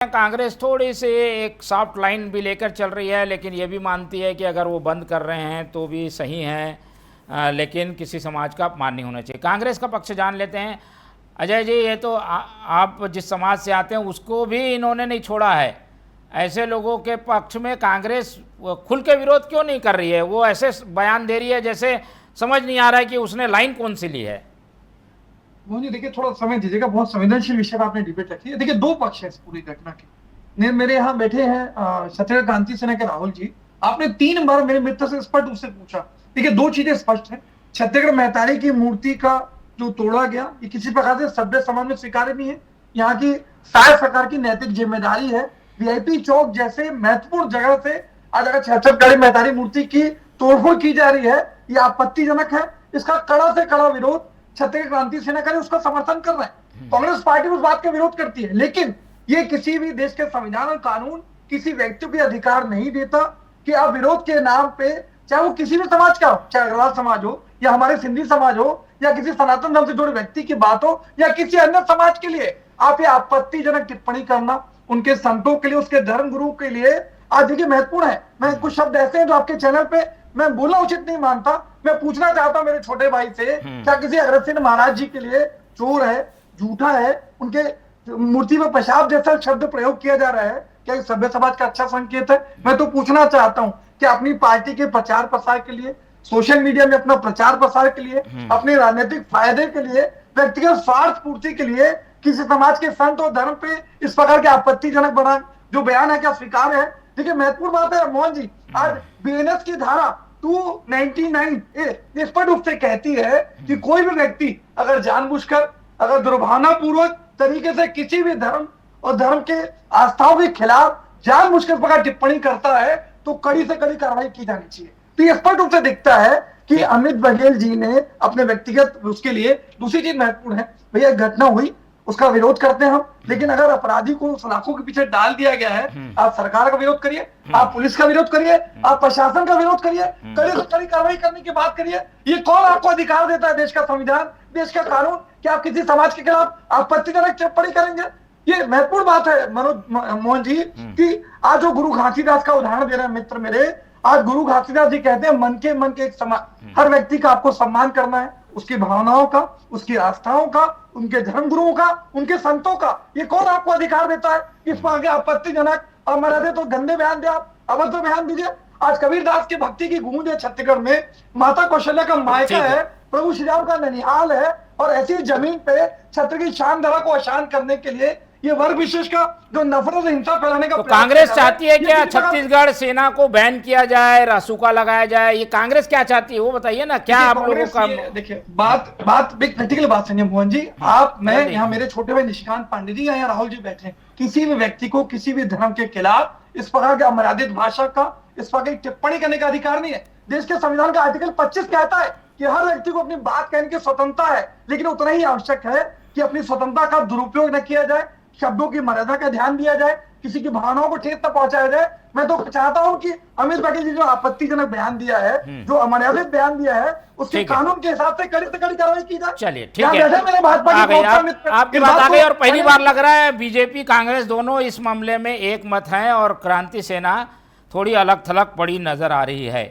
कांग्रेस थोड़ी सी एक soft line भी लेकर चल रही है, लेकिन ये भी मानती है कि अगर वो बंद कर रहे हैं तो भी सही है, लेकिन किसी समाज का अपमान नहीं होना चाहिए। कांग्रेस का पक्ष जान लेते हैं। अजय जी, ये तो आप जिस समाज से आते हैं उसको भी इन्होंने नहीं छोड़ा है। ऐसे लोगों के पक्ष में कांग्रेस खुल के विरोध क्यों नहीं कर रही है? वो ऐसे बयान दे रही है जैसे समझ नहीं आ रहा है कि उसने लाइन कौन सी ली है। मुझे देखिए थोड़ा समय दीजिएगा, बहुत संवेदनशील विषय पर आपने डिबेट रखी है। देखिए दो पक्ष है इस पूरी घटना के। मेरे यहाँ बैठे हैं छत्तीसगढ़ क्रांति सेना के राहुल जी। आपने 3 बार मेरे मित्र से स्पष्ट रूप से पूछा। देखिए दो चीजें स्पष्ट है। छत्तीसगढ़ महतारी की मूर्ति का जो तोड़ा गया, ये किसी प्रकार से सभ्य समाज में स्वीकार्य नहीं है। यहाँ की शायद सरकार की नैतिक जिम्मेदारी है। वीआईपी चौक जैसे महत्वपूर्ण जगह से आज अगर छत्तीसगढ़ महतारी मूर्ति की तोड़फोड़ की जा रही है, ये आपत्तिजनक है। इसका कड़ा से कड़ा विरोध छत्तीसगढ़ क्रांति सेना करे, उसका समर्थन कर रहे हैं। कांग्रेस पार्टी उस बात का विरोध करती है, लेकिन ये किसी भी देश के संविधान और कानून किसी व्यक्ति को अधिकार नहीं देता कि आप विरोध के नाम पे, चाहे वो किसी भी समाज का हो, चाहे अग्रवाल समाज हो या हमारे सिंधी समाज हो या किसी सनातन धर्म से जुड़े व्यक्ति की बात हो या किसी अन्य समाज के लिए आप ये आपत्तिजनक टिप्पणी करना उनके संतों के लिए, उसके धर्म गुरु के लिए आज देखिए महत्वपूर्ण है। मैं कुछ शब्द ऐसे हैं जो आपके चैनल पे मैं बोलना उचित नहीं मानता। मैं पूछना चाहता हूं मेरे छोटे भाई से, क्या किसी अग्रसेन महाराज जी के लिए चोर है, झूठा है, उनके मूर्ति में पेशाब जैसा शब्द प्रयोग किया जा रहा है, क्या ये सभ्य समाज का अच्छा संकेत है? मैं तो पूछना चाहता हूं कि अपनी पार्टी के प्रचार प्रसार के लिए, सोशल मीडिया में अपना प्रचार प्रसार के लिए, अपने राजनीतिक फायदे के लिए, व्यक्तिगत स्वार्थ पूर्ति के लिए किसी समाज के संत और धर्म पे इस प्रकार के आपत्तिजनक बना जो बयान है, क्या स्वीकार है? देखिए महत्वपूर्ण बात है मोहन जी, आज बीएनएस की धारा 299 स्पष्ट रूप से कहती है कि कोई भी व्यक्ति अगर जानबूझकर, अगर दुर्भावनापूर्वक तरीके से किसी भी धर्म और धर्म के आस्थाओं के खिलाफ जानबूझकर इस प्रकार टिप्पणी करता है तो कड़ी से कड़ी कार्रवाई की जानी चाहिए। तो ये स्पष्ट रूप से दिखता है कि अमित बघेल जी ने अपने व्यक्तिगत उसके लिए। दूसरी चीज महत्वपूर्ण है, भैया घटना हुई, उसका विरोध करते हैं हम, लेकिन अगर अपराधी को सलाखों के पीछे डाल दिया गया है, आप सरकार का विरोध करिए, आप पुलिस का विरोध करिए, आप प्रशासन का विरोध करिए, कड़ी से कड़ी कार्रवाई करने की बात करिए। ये कौन आपको अधिकार देता है? देश का संविधान, देश का कानून, कि आप किसी समाज के खिलाफ आपत्तिजनक टिप्पणी करेंगे? ये महत्वपूर्ण बात है मनोज मोहन जी कि आज जो गुरु घासीदास का उदाहरण दे रहे हैं मित्र मेरे, आज गुरु घासीदास जी कहते हैं मन के एक समाज, हर व्यक्ति का आपको सम्मान करना है, उसकी भावनाओं का, उसकी आस्थाओं का, उनके धर्म गुरुओं का, उनके संतों का। ये कौन आपको अधिकार देता है इस पर आगे आपत्तिजनक और मर्यादे तो गंदे बयान दे, आप अभद्र बयान दीजिए। आज कबीरदास की भक्ति की गूंज है छत्तीसगढ़ में, माता कौशल्या का मायका है, प्रभु श्री राम का ननिहाल है, और ऐसी जमीन पे छत्तीसगढ़ की शान धारा को अशांत करने के लिए ये वर्ग विशेष का जो नफरत और हिंसा फैलाने का तो कांग्रेस चाहती है क्या छत्तीसगढ़ सेना को बैन किया जाए, रासुका लगाया जाए? ये कांग्रेस क्या चाहती है वो बताइए ना, क्या आप लोगों का? देखिए बात एक प्रैक्टिकल बात सुनिए मोहन जी, आप, मैं यहाँ मेरे छोटे भाई निशिकांत पांडे जी यहाँ राहुल जी बैठे हैं। किसी भी व्यक्ति को किसी भी धर्म के खिलाफ इस प्रकार के अमर्यादित भाषा का, इस प्रकार की टिप्पणी करने का अधिकार नहीं है। देश के संविधान का आर्टिकल 25 कहता है कि हर व्यक्ति को अपनी बात कहने की स्वतंत्रता है, लेकिन उतना ही आवश्यक है कि अपनी स्वतंत्रता का दुरुपयोग न किया जाए, शब्दों की मर्यादा का ध्यान दिया जाए, किसी की भावनाओं को ठेस न पहुंचाया जाए। मैं तो चाहता हूं कि अमित बघेल जी जो आपत्तिजनक बयान दिया है, जो अमर्यादित बयान दिया है, उसके कानून के हिसाब से कड़ी से कड़ी कार्रवाई की जाए। चलिए ठीक है, मेरे भाजपा आपकी बात आ गई। और पहली बार लग रहा है बीजेपी कांग्रेस दोनों इस मामले में एक मत है और क्रांति सेना थोड़ी अलग थलग पड़ी नजर आ रही है।